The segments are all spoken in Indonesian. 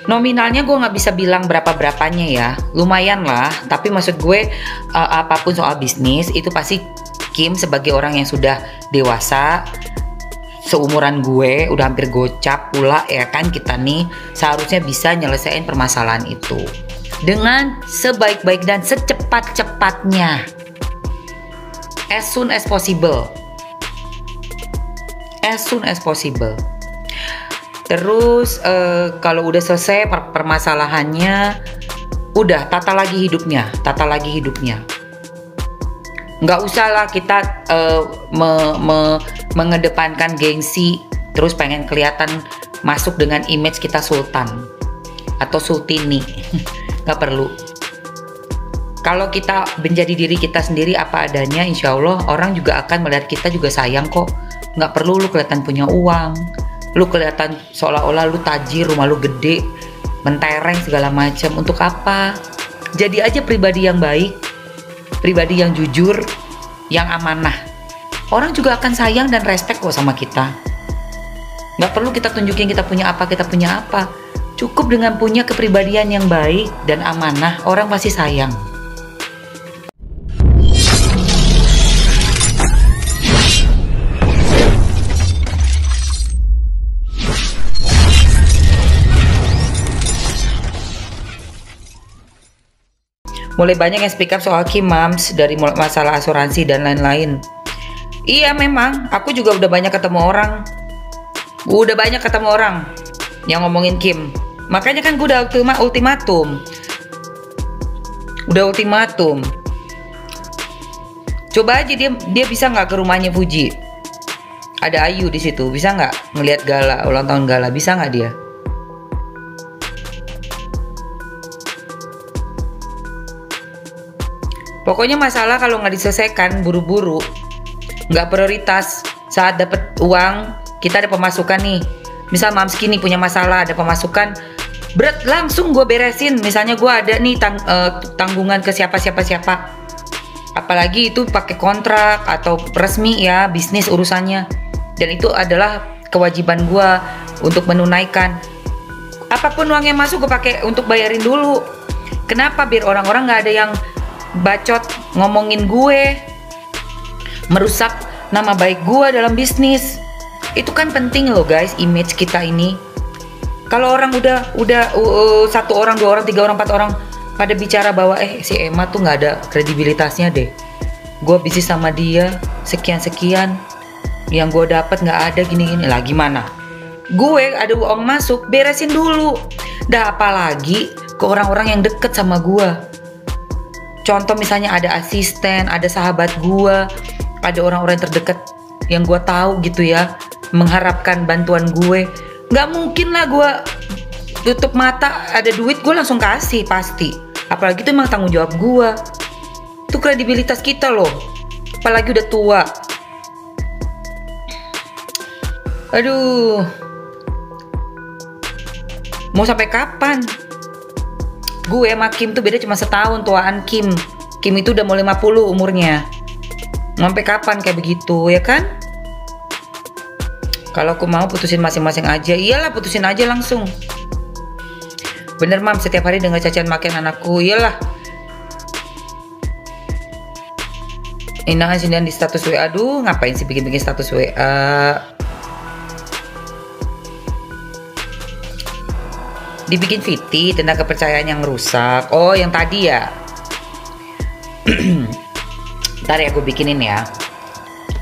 Nominalnya gue nggak bisa bilang berapa-berapanya ya, lumayan lah. Tapi maksud gue apapun soal bisnis itu pasti Kim sebagai orang yang sudah dewasa, seumuran gue, udah hampir gocap pula ya kan, kita nih seharusnya bisa nyelesain permasalahan itu dengan sebaik-baik dan secepat-cepatnya, as soon as possible. Terus kalau udah selesai permasalahannya, udah tata lagi hidupnya. Nggak usah lah kita mengedepankan gengsi, terus pengen kelihatan masuk dengan image kita sultan atau sultini. Nggak perlu. Kalau kita menjadi diri kita sendiri apa adanya, insya Allah orang juga akan melihat kita juga sayang kok. Nggak perlu lu kelihatan punya uang, lu kelihatan seolah-olah lu tajir, rumah lu gede, mentereng segala macam. Untuk apa? Jadi aja pribadi yang baik, pribadi yang jujur, yang amanah. Orang juga akan sayang dan respect kok sama kita. Nggak perlu kita tunjukin kita punya apa. Cukup dengan punya kepribadian yang baik dan amanah, orang pasti sayang. Mulai banyak yang speak up soal Kim Mams, dari masalah asuransi dan lain-lain. Iya memang, aku juga udah banyak ketemu orang yang ngomongin Kim. Makanya kan gue udah ultimatum. Coba aja dia bisa nggak ke rumahnya Fuji? Ada Ayu di situ, bisa nggak ngelihat gala, ulang tahun gala, bisa nggak dia? Pokoknya masalah kalau nggak diselesaikan buru-buru, nggak prioritas. Saat dapat uang, kita ada pemasukan nih. Misal Mamski nih punya masalah, ada pemasukan, berat langsung gue beresin. Misalnya gue ada nih tanggungan ke siapa. Apalagi itu pakai kontrak atau resmi ya, bisnis urusannya. Dan itu adalah kewajiban gue untuk menunaikan. Apapun uang yang masuk gue pakai untuk bayarin dulu. Kenapa? Biar orang-orang nggak ada yang bacot ngomongin gue, merusak nama baik gue dalam bisnis. Itu kan penting loh guys, image kita ini. Kalau orang udah satu orang, dua orang, tiga orang, empat orang pada bicara bahwa si Emma tuh nggak ada kredibilitasnya deh, gue bisnis sama dia sekian, yang gue dapat nggak ada gini lah, gimana? Gue ada uang masuk, beresin dulu. Dah apalagi ke orang-orang yang deket sama gue. Contoh misalnya ada asisten, ada sahabat gue, ada orang-orang yang terdekat yang gue tahu gitu ya, mengharapkan bantuan gue. Nggak mungkin lah gue tutup mata, ada duit gue langsung kasih pasti. Apalagi itu emang tanggung jawab gue. Itu kredibilitas kita loh, apalagi udah tua. Aduh, mau sampai kapan? Gue sama Kim tuh beda cuma setahun tuaan Kim. Kim itu udah mau 50 umurnya. Sampai kapan kayak begitu ya kan? Kalau aku mau putusin masing-masing aja. Iyalah putusin aja langsung. Bener Mam, setiap hari dengar cacian makian anakku. Iyalah. Inangan sinian di status WA. Aduh ngapain sih bikin-bikin status WA? Dibikin VT tentang kepercayaan yang rusak. Oh yang tadi ya. Ntar ya gue bikinin ya.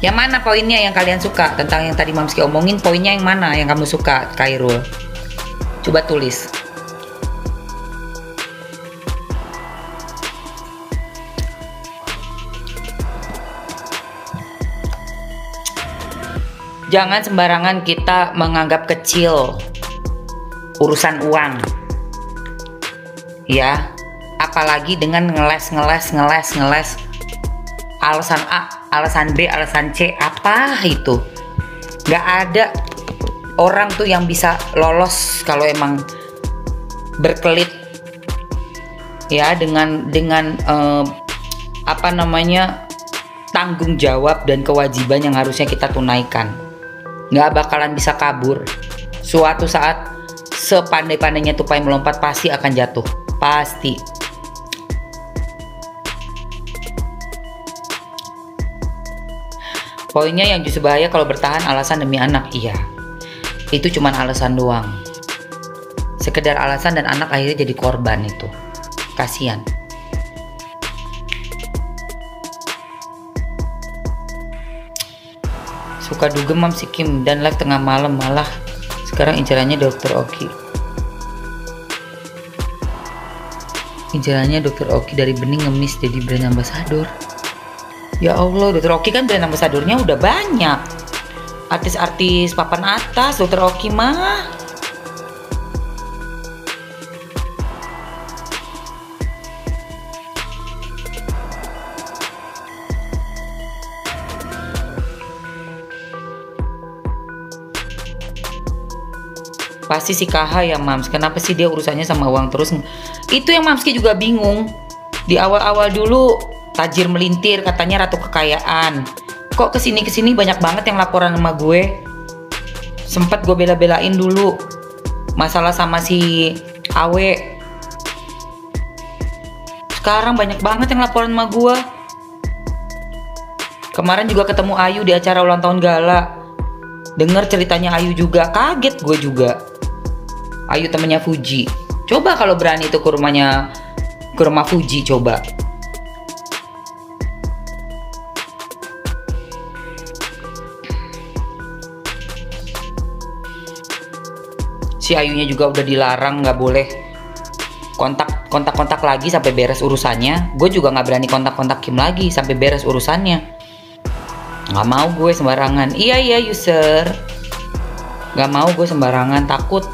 Yang mana poinnya yang kalian suka tentang yang tadi Mamski omongin? Poinnya yang mana yang kamu suka, Khairul? Coba tulis. Jangan sembarangan kita menganggap kecil urusan uang, ya. Apalagi dengan ngeles, alasan A, alasan B, alasan C, apa itu? Gak ada orang tuh yang bisa lolos kalau emang berkelit, ya, dengan apa namanya, tanggung jawab dan kewajiban yang harusnya kita tunaikan. Gak bakalan bisa kabur. Suatu saat sepandai-pandainya tupai melompat pasti akan jatuh, pasti. Poinnya yang justru bahaya kalau bertahan alasan demi anak. Iya, itu cuman alasan doang, sekedar alasan, dan anak akhirnya jadi korban. Itu kasihan. Suka dugem mam si Kim dan live tengah malam, malah sekarang incerannya Dokter Oki. Incerannya Dokter Oki dari bening ngemis jadi brand ambassador. Ya Allah, Dokter Oki kan brand ambassadornya udah banyak. Artis-artis papan atas Dokter Oki mah. Pasti si KH ya Mams, kenapa sih dia urusannya sama uang terus? Itu yang Mamski juga bingung. Di awal-awal dulu tajir melintir, katanya ratu kekayaan. Kok kesini banyak banget yang laporan sama gue. Sempet gue bela-belain dulu masalah sama si Awe. Sekarang banyak banget yang laporan sama gue. Kemarin juga ketemu Ayu di acara ulang tahun gala. Dengar ceritanya Ayu juga, kaget gue juga. Ayu temennya Fuji. Coba kalau berani itu ke rumah Fuji, coba. Si Ayunya juga udah dilarang, nggak boleh kontak lagi sampai beres urusannya. Gue juga nggak berani kontak Kim lagi sampai beres urusannya. Nggak mau gue sembarangan. Iya user. Nggak mau gue sembarangan, takut.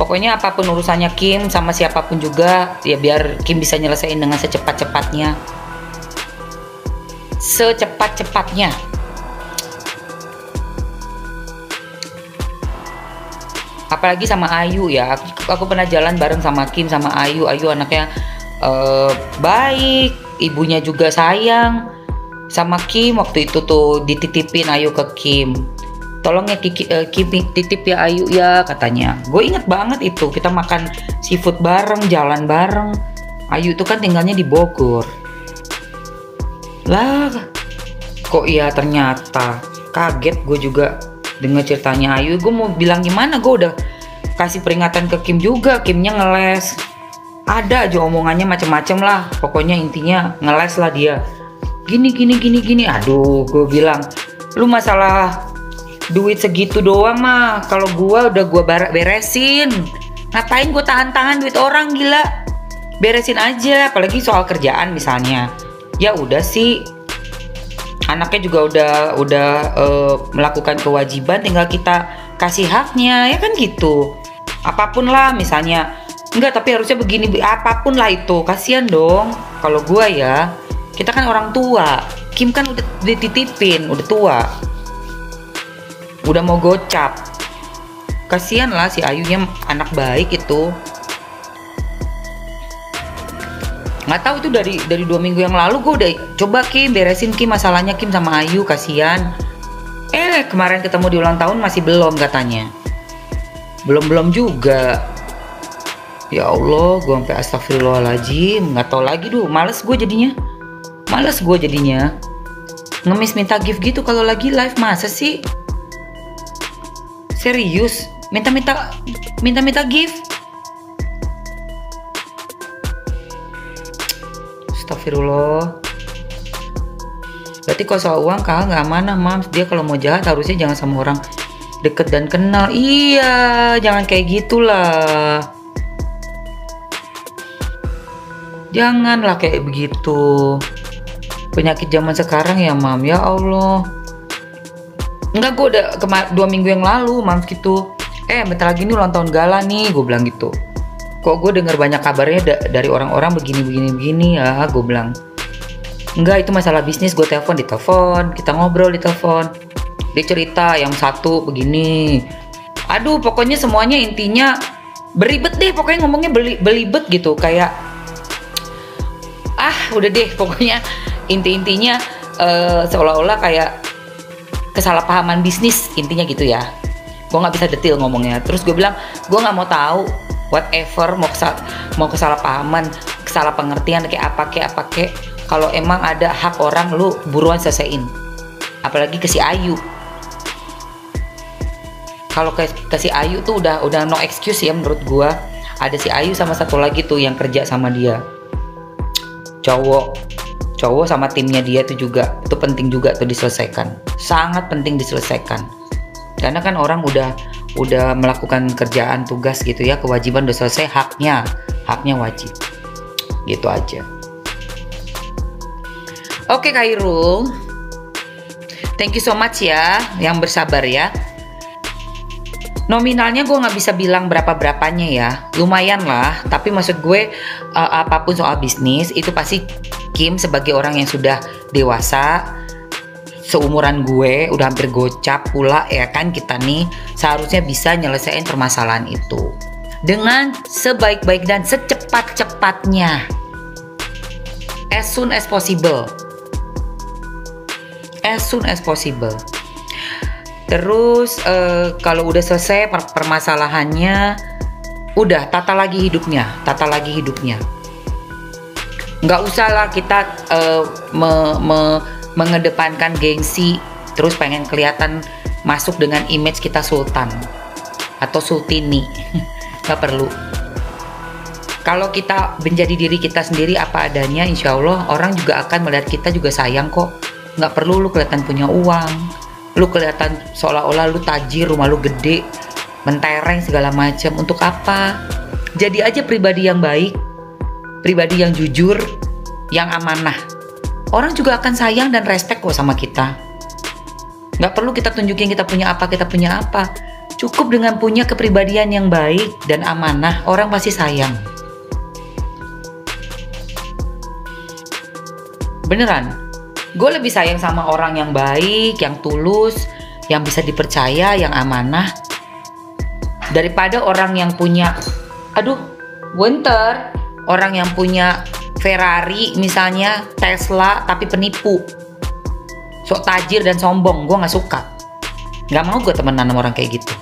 Pokoknya apapun urusannya Kim sama siapapun juga, ya biar Kim bisa nyelesain dengan secepat-cepatnya. Secepat-cepatnya. Apalagi sama Ayu ya. Aku pernah jalan bareng sama Kim sama Ayu. Ayu anaknya baik, ibunya juga sayang sama Kim. Waktu itu tuh dititipin Ayu ke Kim. Tolong ya Kim titip ya Ayu ya, katanya. Gue inget banget itu, kita makan seafood bareng, jalan bareng. Ayu itu kan tinggalnya di Bogor. Lah, kok iya ternyata. Kaget gue juga dengar ceritanya Ayu. Gue mau bilang gimana, gue udah kasih peringatan ke Kim juga. Kimnya ngeles. Ada aja omongannya macem-macem lah. Pokoknya intinya ngeles lah dia. Gini. Aduh, gue bilang, lu masalah duit segitu doang mah, kalau gua udah gua beresin. Ngapain gua tahan-tahan duit orang, gila. Beresin aja, apalagi soal kerjaan misalnya. Ya udah sih. Anaknya juga udah melakukan kewajiban, tinggal kita kasih haknya, ya kan gitu. Apapun lah misalnya. Enggak, tapi harusnya begini, apapun lah itu. Kasihan dong. Kalau gua ya, kita kan orang tua. Kim kan udah dititipin, udah tua. Udah mau gocap. Kasihan lah si Ayunya, anak baik itu. Nggak tahu itu dari 2 minggu yang lalu gue udah coba Kim beresin Kim masalahnya Kim sama Ayu, kasihan. Kemarin ketemu di ulang tahun masih belum katanya. Belum juga. Ya Allah, gue sampai astagfirullahaladzim, nggak tahu lagi males gue jadinya. Ngemis minta gift gitu kalau lagi live, masa sih? Serius, minta gift. Astagfirullah. Berarti kalau soal uang kakak nggak amanah Mams. Dia kalau mau jahat harusnya jangan sama orang deket dan kenal. Iya, jangan kayak gitulah. Janganlah kayak begitu. Penyakit zaman sekarang ya Mam, ya Allah. Enggak, gue udah 2 minggu yang lalu Mams gitu. Bentar lagi nih ulang tahun gala nih, gue bilang gitu. Kok gue dengar banyak kabarnya dari orang-orang begini ya, gue bilang. Enggak, itu masalah bisnis. Gue ditelepon, kita ngobrol di telepon. Dia cerita yang satu begini. Aduh, pokoknya semuanya intinya beribet deh, pokoknya ngomongnya belibet gitu, kayak udah deh, pokoknya intinya seolah-olah kayak kesalahpahaman bisnis, intinya gitu ya. Gue nggak bisa detail ngomongnya. Terus gue bilang gue nggak mau tahu, whatever, mau kesalahpahaman, kesalah pengertian kayak apa kek. Kalau emang ada hak orang, lu buruan selesaiin. Apalagi ke si Ayu. Kalau ke si Ayu tuh udah no excuse ya menurut gue. Ada si Ayu sama satu lagi tuh yang kerja sama dia. Cowok sama timnya dia tuh juga, itu penting juga tuh diselesaikan. Sangat penting diselesaikan. Karena kan orang udah melakukan kerjaan tugas gitu ya, kewajiban udah selesai, haknya wajib. Gitu aja. Oke Khairul, thank you so much ya yang bersabar ya. Nominalnya gue nggak bisa bilang berapa-berapanya ya, lumayan lah. Tapi maksud gue apapun soal bisnis itu pasti Kim sebagai orang yang sudah dewasa, seumuran gue, udah hampir gocap pula ya kan, kita nih seharusnya bisa nyelesain permasalahan itu dengan sebaik-baik dan secepat-cepatnya, as soon as possible. Terus kalau udah selesai permasalahannya, udah tata lagi hidupnya. Nggak usah lah kita mengedepankan gengsi, terus pengen kelihatan masuk dengan image kita sultan atau sultini. Nggak perlu. Kalau kita menjadi diri kita sendiri apa adanya, insya Allah orang juga akan melihat kita juga sayang kok. Nggak perlu lu kelihatan punya uang, lu kelihatan seolah-olah lu tajir, rumah lu gede, mentereng segala macam. Untuk apa? Jadi aja pribadi yang baik, pribadi yang jujur, yang amanah. Orang juga akan sayang dan respect kok sama kita. Nggak perlu kita tunjukin kita punya apa. Cukup dengan punya kepribadian yang baik dan amanah, orang pasti sayang. Beneran. Gue lebih sayang sama orang yang baik, yang tulus, yang bisa dipercaya, yang amanah, daripada orang yang punya, orang yang punya Ferrari misalnya, Tesla, tapi penipu, sok tajir dan sombong. Gue nggak suka, nggak mau gue temenan sama orang kayak gitu.